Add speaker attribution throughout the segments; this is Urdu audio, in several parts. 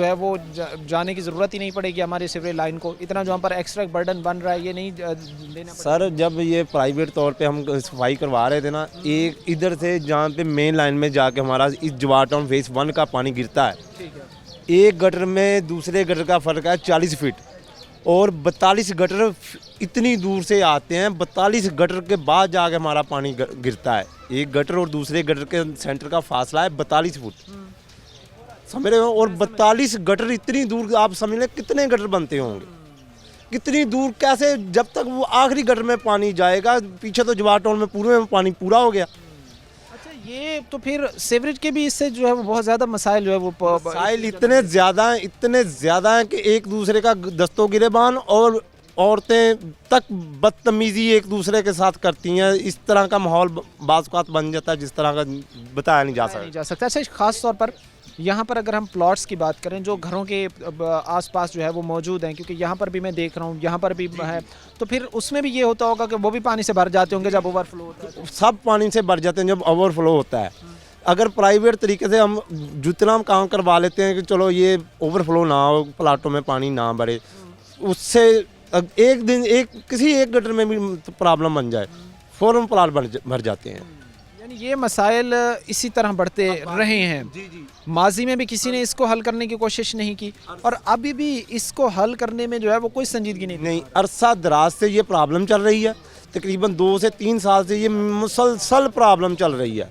Speaker 1: جو ہے وہ جانے کی ضرورت ہی نہیں پڑے گی ہماری سیوریج لائن کو؟ اتنا جو ہم پر ایکسٹرا برڈن بن رہا ہے یہ نہیں دینا پڑے؟
Speaker 2: سر جب یہ پرائیویٹ طور پہ ہم صفائی کروا رہے تھے نا، ایک ادھر سے جہاں پہ مین لائن میں جا کے ہمارا اس جوار ٹاؤن فیس 1 کا پانی گرتا ہے،
Speaker 1: ٹھیک ہے،
Speaker 2: ایک گٹر میں دوسرے گٹر کا فرق ہے 40 فٹ، اور 42 گٹر اتنی دور سے آتے ہیں، 42 گٹر کے بعد جا کے ہمارا پانی گرتا ہے۔ ایک گٹر اور دوسرے گٹر کے سینٹر کا فاصلہ ہے 42 فٹ، سمجھ رہے ہو؟ اور 42 گٹر اتنی دور، آپ سمجھ لیں کتنے گٹر بنتے ہوں گے، کتنی دور، کیسے جب تک وہ آخری گٹر میں پانی جائے گا، پیچھے تو جوار ٹاؤن میں پورے میں پانی پورا ہو گیا۔
Speaker 1: اچھا یہ تو پھر سیوریج کے بھی اس سے جو ہے وہ بہت زیادہ مسائل جو ہے وہ
Speaker 2: مسائل اتنے زیادہ ہیں کہ ایک دوسرے کا دستوں گریبان، اور عورتیں تک بدتمیزی ایک دوسرے کے ساتھ کرتی ہیں، اس طرح کا ماحول بعض اوقات بن جاتا ہے جس طرح کا بتایا نہیں جا سکتا۔
Speaker 1: اچھا خاص طور پر یہاں پر اگر ہم پلاٹس کی بات کریں جو گھروں کے آس پاس جو ہے وہ موجود ہیں، کیونکہ یہاں پر بھی میں دیکھ رہا ہوں یہاں پر بھی ہے، تو پھر اس میں بھی یہ ہوتا ہوگا کہ وہ بھی پانی سے بھر جاتے ہوں گے جب اوور فلو ہوتا ہے؟
Speaker 2: سب پانی سے بھر جاتے ہیں جب اوور فلو ہوتا ہے۔ اگر پرائیویٹ طریقے سے ہم جتنا ہم کام کروا لیتے ہیں کہ چلو یہ اوور فلو نہ ہو، پلاٹوں میں پانی نہ بھرے، اس سے ایک دن کسی ایک گٹر میں بھی پرابلم بن جائے، فوراً پلاٹ بھر جاتے ہیں۔
Speaker 1: یعنی یہ مسائل اسی طرح بڑھتے رہے ہیں، ماضی میں بھی کسی نے اس کو حل کرنے کی کوشش نہیں کی، اور ابھی بھی اس کو حل کرنے میں جو ہے وہ کوئی سنجیدگی نہیں۔
Speaker 2: عرصہ دراز سے یہ پرابلم چل رہی ہے، تقریباً 2 سے 3 سال سے یہ مسلسل پرابلم چل رہی ہے۔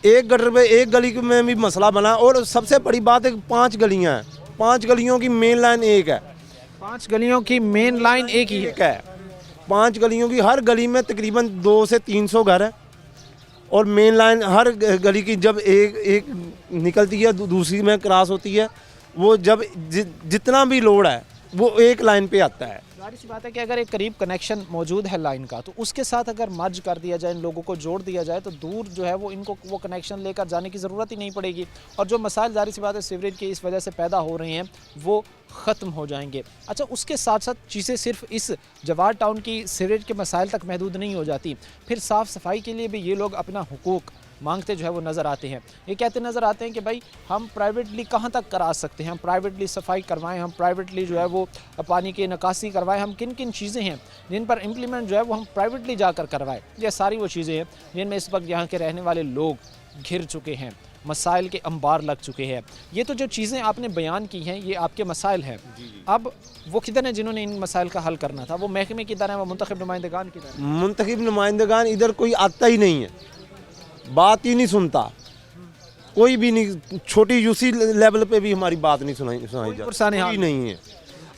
Speaker 2: ایک گٹر میں ایک گلی میں بھی مسئلہ بنا، اور سب سے بڑی بات ہے 5 گلیاں ہیں، 5 گلیوں کی مین لائن ایک ہے،
Speaker 1: 5 گلیوں کی مین لائن ایک ہی ہے،
Speaker 2: 5 گلیوں کی، ہر گلی میں تقریباً 200 سے 300 گھر ہیں، اور مین لائن ہر گلی کی جب ایک نکلتی ہے دوسری میں کراس ہوتی ہے، وہ جب جتنا بھی لوڈ ہے وہ ایک لائن پہ آتا ہے۔
Speaker 1: ظاہر سی بات ہے کہ اگر ایک قریب کنیکشن موجود ہے لائن کا، تو اس کے ساتھ اگر مرج کر دیا جائے، ان لوگوں کو جوڑ دیا جائے، تو دور جو ہے وہ ان کو وہ کنیکشن لے کر جانے کی ضرورت ہی نہیں پڑے گی، اور جو مسائل ظاہر سی بات ہے سیوریج کی اس وجہ سے پیدا ہو رہے ہیں وہ ختم ہو جائیں گے۔ اچھا اس کے ساتھ ساتھ چیزیں صرف اس جوار ٹاؤن کی سیوریج کے مسائل تک محدود نہیں ہو جاتی، پھر صاف صفائی کے لیے بھی یہ لوگ اپنا حقوق مانگتے جو ہے وہ نظر آتے ہیں۔ یہ کہتے نظر آتے ہیں کہ بھائی ہم پرائیویٹلی کہاں تک کرا سکتے ہیں، ہم پرائیویٹلی صفائی کروائیں، ہم پرائیویٹلی جو ہے وہ پانی کی نکاسی کروائیں، ہم کن کن چیزیں ہیں جن پر امپلیمنٹ جو ہے وہ ہم پرائیویٹلی جا کر کروائیں۔ یہ ساری وہ چیزیں ہیں جن میں اس وقت یہاں کے رہنے والے لوگ گھر چکے ہیں، مسائل کے انبار لگ چکے ہیں۔ یہ تو جو چیزیں آپ نے بیان کی ہیں یہ آپ کے مسائل ہیں، اب وہ کدھر ہیں جنہوں نے ان مسائل کا حل کرنا تھا؟ وہ محکمے کی طرح، وہ منتخب نمائندگان کی طرح؟
Speaker 2: منتخب نمائندگان ادھر کوئی آتا ہی نہیں ہے، بات ہی نہیں سنتا، کوئی بھی نہیں، چھوٹی یوسی لیول پہ بھی ہماری بات نہیں سنائی جاتی، کوئی نہیں ہے۔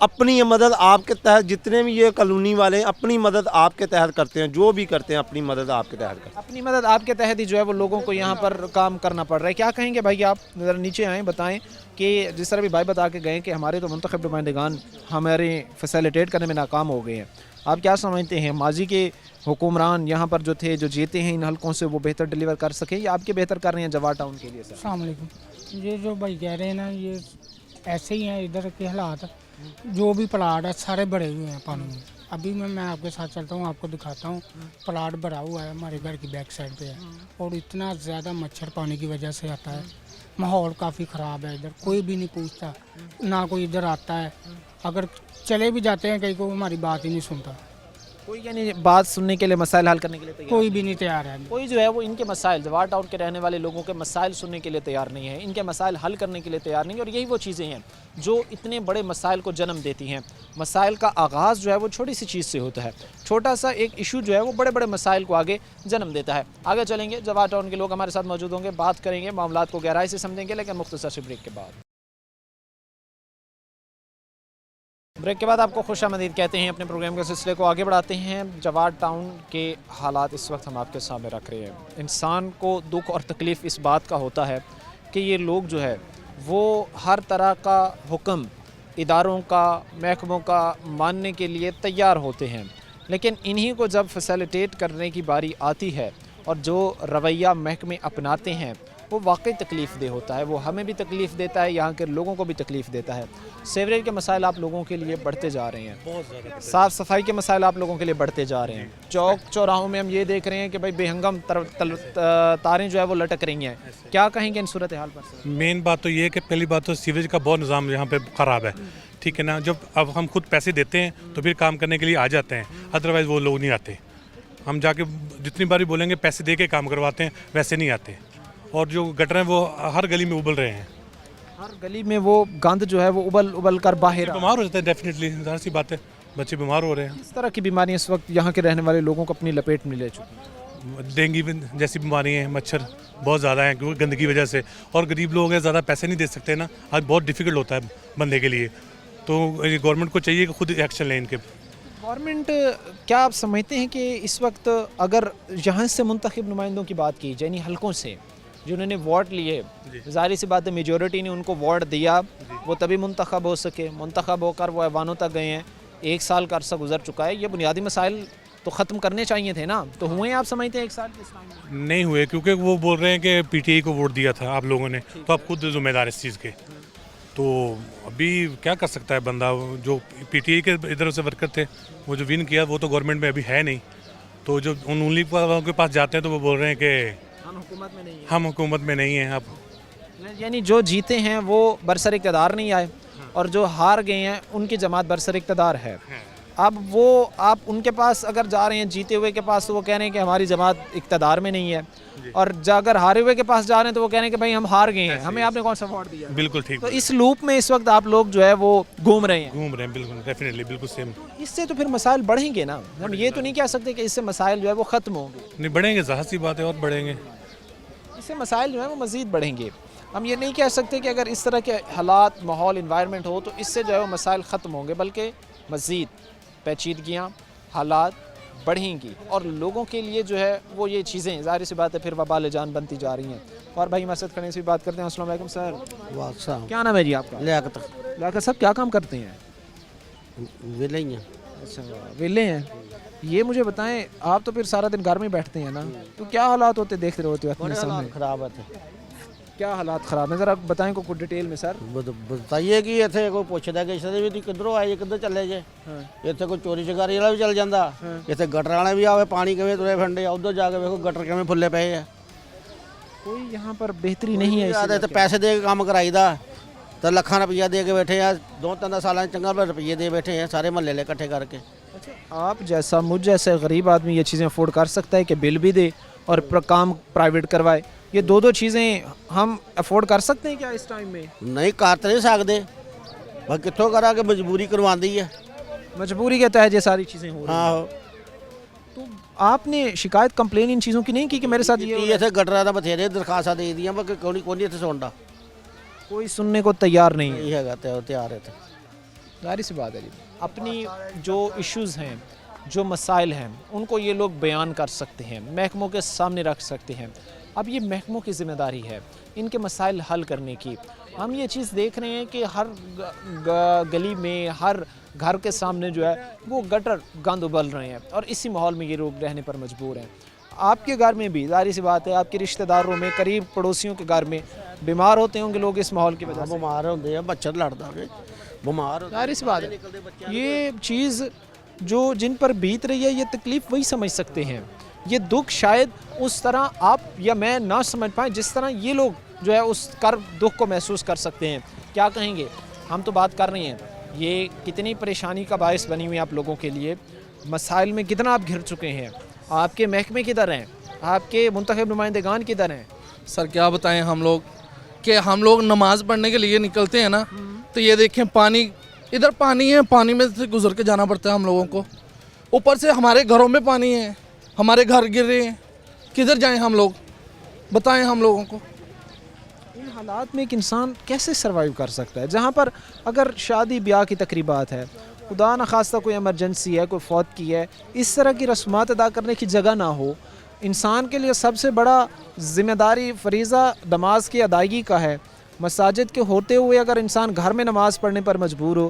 Speaker 2: اپنی مدد آپ کے تحت جتنے بھی یہ کالونی والے ہیں اپنی مدد آپ کے تحت کرتے ہیں، جو بھی کرتے ہیں اپنی مدد آپ کے تحت کرتے ہیں،
Speaker 1: اپنی مدد آپ کے تحت ہی جو ہے وہ لوگوں کو یہاں پر کام کرنا پڑ رہا ہے۔ کیا کہیں گے بھائی آپ؟ ذرا نیچے آئیں، بتائیں کہ جس طرح بھی بھائی بتا کے گئے کہ ہمارے تو منتخب نمائندگان ہمارے فیسیلیٹیٹ کرنے میں ناکام ہو گئے ہیں، آپ کیا سمجھتے ہیں ماضی کے حکمران یہاں پر جو تھے جو جیتے ہیں ان حلقوں سے وہ بہتر ڈیلیور کر سکیں یا آپ کے بہتر کر رہے ہیں جوار ٹاؤن کے لیے؟ سر
Speaker 3: السلام علیکم، یہ جو بھائی کہہ رہے ہیں نا یہ ایسے ہی ہیں ادھر کے حالات، جو بھی پلاٹ ہے سارے بھرے ہوئے ہیں پانی میں۔ ابھی میں آپ کے ساتھ چلتا ہوں، آپ کو دکھاتا ہوں، پلاٹ بھرا ہوا ہے ہمارے گھر کی بیک سائڈ پہ ہے، اور اتنا زیادہ مچھر پانی کی وجہ سے آتا ہے، ماحول کافی خراب ہے ادھر، کوئی بھی نہیں پوچھتا، نہ کوئی ادھر آتا ہے، اگر چلے بھی جاتے ہیں کہیں کو ہماری بات ہی نہیں سنتا،
Speaker 1: کوئی یعنی بات سننے کے لیے، مسائل حل کرنے کے لیے تیار
Speaker 3: کوئی بھی نہیں تیار ہے۔
Speaker 1: کوئی جو ہے وہ ان کے مسائل، جوار ٹاؤن کے رہنے والے لوگوں کے مسائل سننے کے لیے تیار نہیں ہے، ان کے مسائل حل کرنے کے لیے تیار نہیں، اور یہی وہ چیزیں ہیں جو اتنے بڑے مسائل کو جنم دیتی ہیں۔ مسائل کا آغاز جو ہے وہ چھوٹی سی چیز سے ہوتا ہے، چھوٹا سا ایک ایشو جو ہے وہ بڑے بڑے مسائل کو آگے جنم دیتا ہے۔ آگے چلیں گے، جوار ٹاؤن کے لوگ ہمارے ساتھ موجود ہوں گے، بات کریں گے، معاملات کو گہرائی سے سمجھیں گے، لیکن مختصر سی بریک کے بعد۔ بریک کے بعد آپ کو خوش آمدید کہتے ہیں، اپنے پروگرام کے سلسلے کو آگے بڑھاتے ہیں۔ جوار ٹاؤن کے حالات اس وقت ہم آپ کے سامنے رکھ رہے ہیں۔ انسان کو دکھ اور تکلیف اس بات کا ہوتا ہے کہ یہ لوگ جو ہے وہ ہر طرح کا حکم اداروں کا، محکموں کا ماننے کے لیے تیار ہوتے ہیں، لیکن انہی کو جب فیسیلیٹیٹ کرنے کی باری آتی ہے اور جو رویہ محکمے اپناتے ہیں وہ واقعی تکلیف دہ ہوتا ہے، وہ ہمیں بھی تکلیف دیتا ہے، یہاں کے لوگوں کو بھی تکلیف دیتا ہے۔ سیوریج کے مسائل آپ لوگوں کے لیے بڑھتے جا رہے ہیں، صاف صفائی کے مسائل آپ لوگوں کے لیے بڑھتے جا رہے ہیں، چوک چوراہوں میں ہم یہ دیکھ رہے ہیں کہ بھائی بے ہنگم تاریں جو ہے وہ لٹک رہی ہیں، کیا کہیں گے ان صورتحال پر سر؟
Speaker 4: مین بات تو یہ ہے کہ پہلی بات تو سیوریج کا بہت نظام یہاں پہ خراب ہے، ٹھیک ہے نا۔ جب اب ہم خود پیسے دیتے ہیں تو پھر کام کرنے کے لیے آ جاتے ہیں، ادروائز وہ لوگ نہیں آتے۔ ہم جا کے جتنی باری بولیں گے پیسے دے کے کام کرواتے ہیں، ویسے نہیں آتے۔ اور جو گٹر ہیں وہ ہر گلی میں ابل رہے ہیں،
Speaker 1: ہر گلی میں وہ گند جو ہے وہ ابل کر باہر
Speaker 4: بیمار ہو جاتے ہیں، ڈیفینیٹلی ظاہر سی بات ہے، بچے بیمار ہو رہے ہیں۔
Speaker 1: اس طرح کی بیماریاں اس وقت یہاں کے رہنے والے لوگوں کو اپنی لپیٹ میں لے چکی ہیں۔
Speaker 4: ڈینگی جیسی بیماری ہیں، مچھر بہت زیادہ ہیں کیونکہ گندگی کی وجہ سے، اور غریب لوگ ہیں زیادہ پیسے نہیں دے سکتے نا، آج بہت ڈیفیکلٹ ہوتا ہے بندے کے لیے، تو گورنمنٹ کو چاہیے کہ خود ایکشن لیں ان کے۔
Speaker 1: گورنمنٹ کیا آپ سمجھتے ہیں کہ اس وقت اگر یہاں سے منتخب نمائندوں کی بات کی جائے، یعنی حلقوں سے جنہوں نے ووٹ لیے، ظاہر سی بات ہے میجورٹی نے ان کو ووٹ دیا، وہ تبھی منتخب ہو سکے، منتخب ہو کر وہ ایوانوں تک گئے ہیں، 1 سال کا عرصہ گزر چکا ہے، یہ بنیادی مسائل تو ختم کرنے چاہیے تھے نا، تو ہوئے ہیں آپ سمجھتے ہیں 1 سال کے اس ٹائم میں؟
Speaker 4: نہیں ہوئے، کیونکہ وہ بول رہے ہیں کہ پی ٹی آئی کو ووٹ دیا تھا آپ لوگوں نے، تو آپ خود ذمہ دار اس چیز کے۔ تو ابھی کیا کر سکتا ہے بندہ، جو پی ٹی آئی کے ادھر سے ورکر تھے وہ جو ون کیا وہ تو گورنمنٹ میں ابھی ہے نہیں، تو جو ان لیگ والوں کے پاس جاتے ہیں تو وہ بول رہے ہیں کہ
Speaker 1: ہم حکومت میں نہیں ہیں،
Speaker 4: ہم حکومت میں نہیں ہیں۔ اب
Speaker 1: یعنی جو جیتے ہیں وہ برسر اقتدار نہیں آئے، اور جو ہار گئے ہیں ان کی جماعت برسر اقتدار ہے۔ اب وہ آپ ان کے پاس اگر جا رہے ہیں جیتے ہوئے کے پاس تو وہ کہہ رہے ہیں کہ ہماری جماعت اقتدار میں نہیں ہے، اور اگر ہارے ہوئے کے پاس جا رہے ہیں تو وہ کہہ رہے ہیں کہ بھائی ہم ہار گئے ہیں، ہمیں آپ نے کون سا ووٹ دیا۔
Speaker 4: بالکل ٹھیک،
Speaker 1: تو اس لوپ میں اس وقت آپ لوگ جو ہے وہ گھوم رہے ہیں،
Speaker 4: بالکل ڈیفینیٹلی بالکل سیم۔
Speaker 1: اس سے تو پھر مسائل بڑھیں گے نا، ہم یہ تو نہیں کہہ سکتے کہ اس سے مسائل جو ہے وہ ختم ہوں گے،
Speaker 4: نہیں بڑھیں گے، ظاہر سی بات ہے، اور بڑھیں گے۔
Speaker 1: اس سے مسائل جو ہیں وہ مزید بڑھیں گے۔ ہم یہ نہیں کہہ سکتے کہ اگر اس طرح کے حالات، ماحول، انوائرمنٹ ہو تو اس سے جو ہے وہ مسائل ختم ہوں گے، بلکہ مزید پیچیدگیاں، حالات بڑھیں گی، اور لوگوں کے لیے جو ہے وہ یہ چیزیں ظاہر سی بات ہے پھر وبال جان بنتی جا رہی ہیں۔ اور بھائی مسجد کھڑے سے بھی بات کرتے ہیں۔ السلام علیکم سر، کیا نام ہے جی آپ کا؟ لیاقت صاحب، کیا کام کرتے ہیں؟
Speaker 5: ویلے ہی ہیں۔
Speaker 1: اچھا، ویلے ہیں۔ یہ مجھے بتائیں، آپ تو پھر سارا دن گھر میں بیٹھتے ہیں نا، تو کیا حالات ہوتے دیکھتے رہتے ہو اپنے سامنے؟
Speaker 5: خراب ہوتے
Speaker 1: کیا حالات خراب ہیں، ذرا بتائیں کو کچھ ڈیٹیل میں سر۔
Speaker 5: بتائیے کہ اتنے کوئی پوچھتا کہ بھی کدھروں آئے کدھر چلے جے، اتنے کوئی چوری چکاری والا بھی چل جاتا، اتنے گٹر والے بھی آئے، پانی کیویں ترے پھنڈے، ادھر جا کے ویکھو گٹر کیویں پھلے پے ہیں۔
Speaker 1: کوئی یہاں پر بہتری نہیں ہے،
Speaker 5: تے پیسے دے کے کام کرائی دا، تو لکھاں روپیہ دے کے بیٹھے ہیں، 2-3 سال چنگا روپیے دے بیٹھے ہیں سارے محلے لے اکٹھے کر کے۔
Speaker 1: آپ جیسا مجھ جیسے غریب آدمی یہ چیزیں افورڈ کر سکتا ہے کہ بل بھی دے اور کام پرائیویٹ کروائے؟ یہ دو چیزیں ہم افورڈ کر سکتے ہیں کیا اس ٹائم میں؟
Speaker 5: نہیں کر تو نہیں سکتے، بس کتوں کرا کے مجبوری کرواندی ہے،
Speaker 1: مجبوری کے تحت یہ ساری چیزیں ہو رہی ہیں۔
Speaker 5: ہاں
Speaker 1: تو آپ نے شکایت کمپلین ان چیزوں کی نہیں کی کہ میرے ساتھ یہ
Speaker 5: اتنے گٹرا کا بتھیرے درخواستیں دے دیا، باقی کون اتنے سنتا
Speaker 1: کوئی سننے کو تیار نہیں ہے؟
Speaker 5: نہیں ہے، تیار ہے۔
Speaker 1: ظاہر سی بات ہے جی، اپنی جو ایشوز ہیں، جو مسائل ہیں، ان کو یہ لوگ بیان کر سکتے ہیں، محکموں کے سامنے رکھ سکتے ہیں۔ اب یہ محکموں کی ذمہ داری ہے ان کے مسائل حل کرنے کی۔ ہم یہ چیز دیکھ رہے ہیں کہ ہر گلی میں، ہر گھر کے سامنے جو ہے وہ گٹر گند ابل رہے ہیں، اور اسی ماحول میں یہ لوگ رہنے پر مجبور ہیں۔ آپ کے گھر میں بھی ظاہر سی بات ہے، آپ کے رشتہ داروں میں، قریب پڑوسیوں کے گھر میں بیمار ہوتے ہوں گے لوگ اس ماحول کی وجہ سے۔
Speaker 5: بیمار ہوتے ہیں، مچھر لڑتا ہے، بیمار
Speaker 1: ظاہر سی بات ہے، یہ چیز جو جن پر بیت رہی ہے یہ تکلیف وہی سمجھ سکتے ہیں، یہ دکھ شاید اس طرح آپ یا میں نہ سمجھ پائیں جس طرح یہ لوگ جو ہے اس دکھ کو محسوس کر سکتے ہیں۔ کیا کہیں گے، ہم تو بات کر رہے ہیں، یہ کتنی پریشانی کا باعث بنی ہوئی ہے آپ لوگوں کے لیے، مسائل میں کتنا آپ گھر چکے ہیں، آپ کے محکمے کدھر ہیں، آپ کے منتخب نمائندگان کدھر ہیں؟
Speaker 6: سر کیا بتائیں ہم لوگ کہ ہم لوگ نماز پڑھنے کے لیے نکلتے ہیں نا، تو یہ دیکھیں پانی، ادھر پانی ہے، پانی میں سے گزر کے جانا پڑتا ہے ہم لوگوں کو، اوپر سے ہمارے گھروں میں پانی ہے، ہمارے گھر گر رہے ہیں، کدھر جائیں ہم لوگ، بتائیں ہم لوگوں کو۔
Speaker 1: ان حالات میں ایک انسان کیسے سروائیو کر سکتا ہے، جہاں پر اگر شادی بیاہ کی تقریبات ہے، خدا نخواستہ کوئی ایمرجنسی ہے، کوئی فوت کی ہے، اس طرح کی رسومات ادا کرنے کی جگہ نہ ہو، انسان کے لیے سب سے بڑا ذمہ داری فریضہ نماز کی ادائیگی کا ہے۔ مساجد کے ہوتے ہوئے اگر انسان گھر میں نماز پڑھنے پر مجبور ہو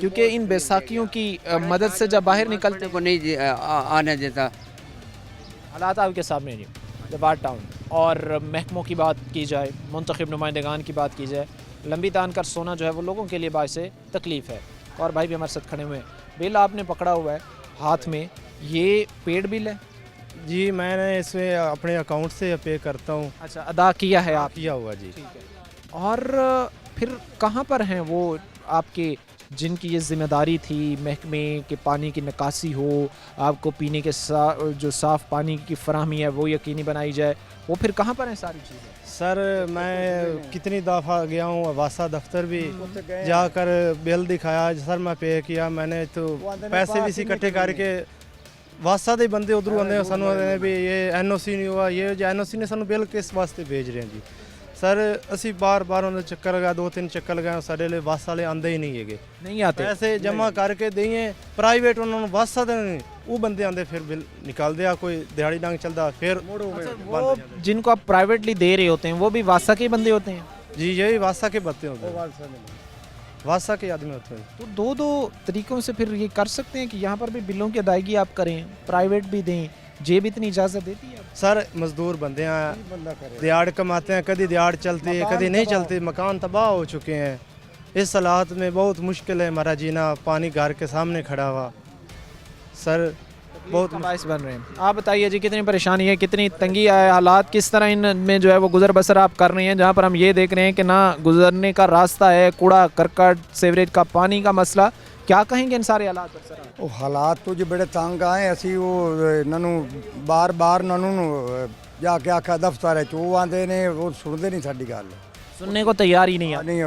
Speaker 1: کیونکہ ان بیساکھیوں کی مدد سے جب باہر نکلتے
Speaker 7: کو نہیں آنے دیتا.
Speaker 1: حالات آپ کے سامنے نہیں. جواٹ ٹاؤن اور محکموں کی بات کی جائے, منتخب نمائندگان کی بات کی جائے, لمبی تان کر سونا جو ہے وہ لوگوں کے لیے باعث تکلیف ہے. اور بھائی بھی ہمارے ساتھ کھڑے ہوئے ہیں. بل آپ نے پکڑا ہوا ہے ہاتھ میں, یہ پیڈ بل ہے؟
Speaker 8: جی میں نے اس میں اپنے اکاؤنٹ سے پے کرتا ہوں.
Speaker 1: اچھا, ادا کیا ہے آپ؟
Speaker 8: کیا ہوا جی.
Speaker 1: ٹھیک ہے. اور پھر کہاں پر ہیں وہ آپ کے جن کی یہ ذمہ داری تھی محکمے کے پانی کی نکاسی ہو, آپ کو پینے کے جو صاف پانی کی فراہمی ہے وہ یقینی بنائی جائے, وہ پھر کہاں پر ہیں ساری چیزیں؟
Speaker 8: سر میں کتنی دفعہ گیا ہوں واسطہ دفتر بھی جا کر بل دکھایا سر, میں پے کیا, میں نے تو پیسے بھی اکٹھے کر کے واسطہ دے بندے ادھر آتے سانو بھی یہ این او سی نہیں ہوا, یہ جو این او سی نے سانو بل کس واسطے بھیج رہے ہیں جی. سر اسی بار انہوں نے چکر لگا 2-3 چکر لگائے, سارے لے واسطہ والے آندے ہی نہیں ہے,
Speaker 1: نہیں آتے.
Speaker 8: پیسے جمع کر کے دئیے پرائیویٹ انہوں نے واسطہ دے, وہ بندے آندے پھر بل نکال دیا, کوئی دیہڑی ڈانگ چلتا پھر
Speaker 1: وہ جن کو آپ پرائیویٹلی دے رہے ہوتے ہیں وہ بھی واسطہ کے بندے ہوتے ہیں؟
Speaker 8: جی یہی واسطہ کے بندے ہوتے ہیں, واسطہ کے آدمی ہوتے ہیں.
Speaker 1: تو دو طریقوں سے پھر یہ کر سکتے ہیں کہ یہاں پر بھی بلوں کی ادائیگی آپ کریں, پرائیویٹ بھی دیں, جیب اتنی اجازت دیتی ہے؟
Speaker 8: سر مزدور بندے ہیں, دیہڑ کماتے ہیں, کدی دیہڑ چلتی ہے کدی نہیں چلتی, مکان تباہ ہو چکے ہیں. اس حالات میں بہت مشکل ہے ہمارا جینا, پانی گھر کے سامنے کھڑا ہوا سر, بہت
Speaker 1: باعث بن رہے ہیں. آپ بتائیے جی کتنی پریشانی ہے, کتنی تنگی ہے, حالات کس طرح ان میں جو ہے وہ گزر بسر آپ کر رہے ہیں, جہاں پر ہم یہ دیکھ رہے ہیں کہ نہ گزرنے کا راستہ ہے, کوڑا کرکٹ, سیوریج کا پانی کا مسئلہ. کیا کہیں گے ان سارے حالات پر سر؟
Speaker 9: وہ حالات تو جو بڑے تنگ آئے, اسی وہ ننو بار بار ننو جا کے آخیا دفتر وہ آتے نے, وہ سنتے نہیں ساری گل,
Speaker 1: سننے کو تیار ہی نہیں ہے.
Speaker 9: نہیں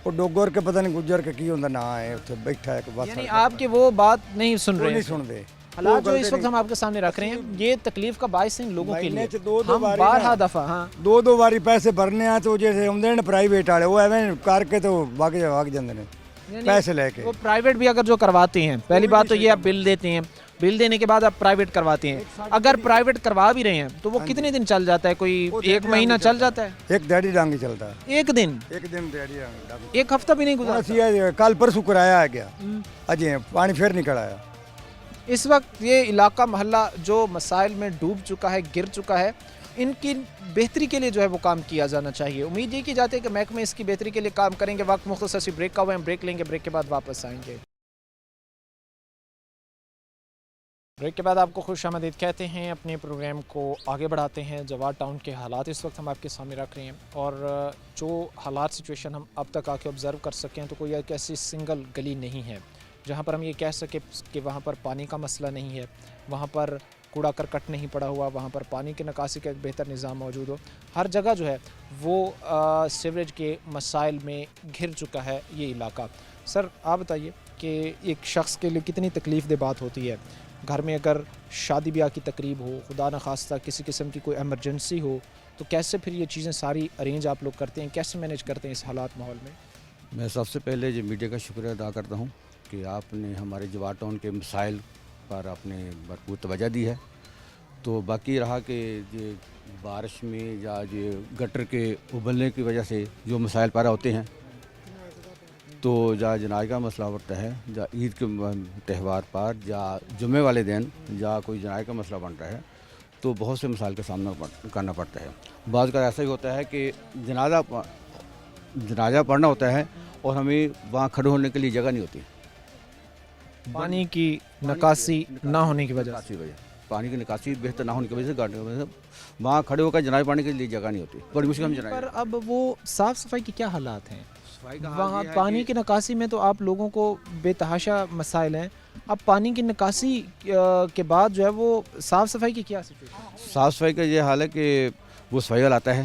Speaker 9: وہ ڈوگر کے پتہ نہیں گجر کے کی ہوتا نا ہے اتنے بیٹھا ہے,
Speaker 1: یعنی آپ کے وہ بات نہیں سن رہے
Speaker 9: نہیں
Speaker 1: ہیں.
Speaker 9: سنتے.
Speaker 1: حالات جو اس وقت ہم آپ کے سامنے رکھ رہے ہیں یہ تکلیف کا باعث ان لوگوں کے لیے. ہم بارہا دفعہ
Speaker 9: دو باری پیسے بھرنے ہیں تو جیسے آتے ہیں پرائیویٹ والے, وہ ایویں کر کے تو وگ جاتے ہیں پیسے لے کے.
Speaker 1: وہ پرائیویٹ بھی اگر جو کرواتے ہیں, پہلی بات تو یہ آپ بل دیتے ہیں, بل دینے کے بعد آپ پرائیویٹ کرواتے ہیں. اگر پرائیویٹ کروا بھی رہے ہیں تو وہ کتنے دن چل جاتا ہے؟ کوئی 1 مہینہ چل جاتا ہے؟
Speaker 9: ایک دیہڑی ڈانگی چلتا ہے,
Speaker 1: ایک دن
Speaker 9: دیہڑی ڈانگی,
Speaker 1: ایک ہفتہ بھی نہیں گزرا.
Speaker 9: کل پرسوں کرایا ہے گیا, اجے پانی پھر نکل آیا.
Speaker 1: اس وقت یہ علاقہ محلہ جو مسائل میں ڈوب چکا ہے, گر چکا ہے, ان کی بہتری کے لیے جو ہے وہ کام کیا جانا چاہیے. امید یہ کی جاتی ہے کہ محکمے اس کی بہتری کے لیے کام کریں گے. وقت مختصر سی بریک کا ہوا ہے, ہم بریک لیں گے, بریک کے بعد واپس آئیں گے. بریک کے بعد آپ کو خوش آمدید کہتے ہیں. اپنے پروگرام کو آگے بڑھاتے ہیں. جواٹ ٹاؤن کے حالات اس وقت ہم آپ کے سامنے رکھ رہے ہیں, اور جو حالات سچویشن ہم اب تک آ کے آبزرو کر سکیں تو کوئی ایک ایسی سنگل گلی نہیں ہے جہاں پر ہم یہ کہہ سکیں کہ وہاں پر پانی کا مسئلہ نہیں ہے, وہاں پر کوڑا کرکٹ نہیں پڑا ہوا, وہاں پر پانی کی نکاسی کا ایک بہتر نظام موجود ہو. ہر جگہ جو ہے وہ سیوریج کے مسائل میں گھر چکا ہے یہ علاقہ. سر آپ بتائیے کہ ایک شخص کے لیے کتنی تکلیف دہ بات ہوتی ہے, گھر میں اگر شادی بیاہ کی تقریب ہو, خدا نخواستہ کسی قسم کی کوئی ایمرجنسی ہو, تو کیسے پھر یہ چیزیں ساری ارینج آپ لوگ کرتے ہیں, کیسے مینیج کرتے ہیں اس حالات ماحول میں؟
Speaker 10: میں سب سے پہلے جو میڈیا کا شکریہ ادا کرتا ہوں کہ آپ نے ہمارے جواٹ ٹاؤن کے مسائل پر آپ نے بھرپور توجہ دی ہے. تو باقی رہا کہ یہ بارش میں یا یہ گٹر کے ابلنے کی وجہ سے جو مسائل پیدا ہوتے ہیں, تو یا جناز کا مسئلہ ہوتا ہے, یا عید کے تہوار پر یا جمعے والے دن یا کوئی جناز کا مسئلہ بنتا ہے, تو بہت سے مسائل کا سامنا کرنا پڑتا ہے. بعض کا ایسا ہی ہوتا ہے کہ جنازہ پڑھنا ہوتا ہے اور ہمیں وہاں کھڑے ہونے کے لیے جگہ نہیں ہوتی,
Speaker 1: پانی کی نکاسی نہ ہونے کی وجہ سے,
Speaker 10: پانی کی نکاسی بہتر نہ ہونے کی وجہ سے گاڑی کی وجہ سے وہاں کھڑے ہو کر جنازہ پڑھنے کے لیے جگہ نہیں ہوتی, بڑی مشکل ہم جنازہ.
Speaker 1: پر اب وہ صاف صفائی کے کیا حالات ہیں وہاں؟ پانی کی نکاسی میں تو آپ لوگوں کو بے تحاشا مسائل ہیں, اب پانی کی نکاسی کے بعد جو ہے وہ صاف صفائی کی کیا سچویشن؟
Speaker 10: صاف صفائی کا یہ حال ہے کہ وہ صفائی والا آتا ہے,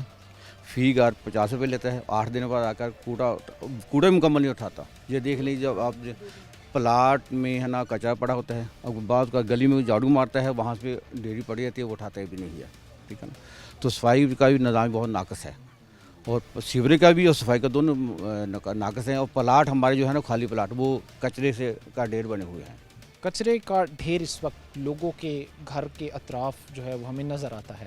Speaker 10: فی گھر 50 روپے لیتا ہے, 8 دن بعد آ کر کوڑا مکمل نہیں اٹھاتا. یہ دیکھ لیجیے جب آپ پلاٹ میں ہے نا کچرا پڑا ہوتا ہے, اب بعض کا گلی میں جھاڑو مارتا ہے, وہاں پہ ڈیری پڑی رہتی ہے, وہ اٹھاتا بھی نہیں ہے, ٹھیک ہے نا. تو صفائی کا بھی نظام بہت ناقص ہے, اور سیوریج کا بھی اور صفائی کا دونوں ناقص ہیں. اور پلاٹ ہمارے جو ہے نا خالی پلاٹ, وہ کچرے سے کا ڈھیر بنے ہوئے ہیں.
Speaker 1: کچرے کا ڈھیر اس وقت لوگوں کے گھر کے اطراف جو ہے وہ ہمیں نظر آتا ہے.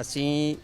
Speaker 11: ਅਸੀਂ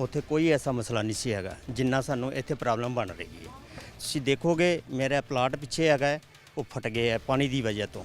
Speaker 11: ਉੱਥੇ ਕੋਈ ਐਸਾ ਮਸਲਾ ਨਹੀਂ ਸੀ ਹੈਗਾ ਜਿੰਨਾ ਸਾਨੂੰ ਇੱਥੇ ਪ੍ਰੋਬਲਮ ਬਣ ਰਹੀ ਹੈ। ਤੁਸੀਂ ਦੇਖੋਗੇ ਮੇਰਾ ਪਲਾਟ ਪਿੱਛੇ ਹੈਗਾ ਹੈ, ਉਹ ਫਟ ਗਿਆ ਹੈ ਪਾਣੀ ਦੀ ਵਜ੍ਹਾ ਤੋਂ।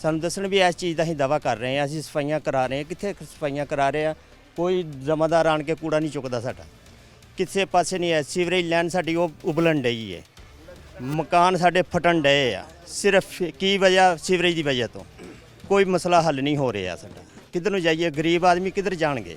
Speaker 11: ਸਾਨੂੰ ਦੱਸਣ ਵੀ ਇਸ ਚੀਜ਼ ਦਾ ਅਸੀਂ ਦਾਵਾ ਕਰ ਰਹੇ ਹਾਂ, ਅਸੀਂ ਸਫਾਈਆਂ ਕਰਾ ਰਹੇ ਹਾਂ। ਕਿੱਥੇ ਸਫਾਈਆਂ ਕਰਾ ਰਹੇ ਹਾਂ? ਕੋਈ ਜਮਾਦਾਰ ਆਣ ਕੇ ਕੂੜਾ ਨਹੀਂ ਚੁੱਕਦਾ ਸਾਡਾ, ਕਿਸੇ ਪਾਸੇ ਨਹੀਂ ਹੈ। ਸੀਵਰੇਜ ਲਾਈਨ ਸਾਡੀ ਉਹ ਉਬਲਣ ਡਈ ਹੈ, ਮਕਾਨ ਸਾਡੇ ਫਟਣ ਡਏ ਆ, ਸਿਰਫ ਕੀ ਵਜ੍ਹਾ? ਸੀਵਰੇਜ ਦੀ ਵਜ੍ਹਾ ਤੋਂ। ਕੋਈ ਮਸਲਾ ਹੱਲ ਨਹੀਂ ਹੋ ਰਿਹਾ ਸਾਡਾ। ਕਿੱਧਰ ਨੂੰ ਜਾਈਏ? ਗਰੀਬ ਆਦਮੀ ਕਿੱਧਰ ਜਾਣਗੇ?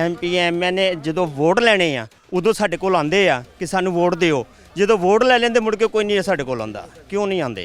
Speaker 11: MP MN ਜਦੋਂ ਵੋਟ ਲੈਣੇ ਆ ਉਦੋਂ ਸਾਡੇ ਕੋਲ ਆਉਂਦੇ ਆ ਕਿ ਸਾਨੂੰ ਵੋਟ ਦਿਓ। ਜਦੋਂ ਵੋਟ ਲੈ ਲੈਂਦੇ ਮੁੜ ਕੇ ਕੋਈ ਨਹੀਂ ਸਾਡੇ ਕੋਲ ਆਉਂਦਾ। ਕਿਉਂ ਨਹੀਂ ਆਉਂਦੇ?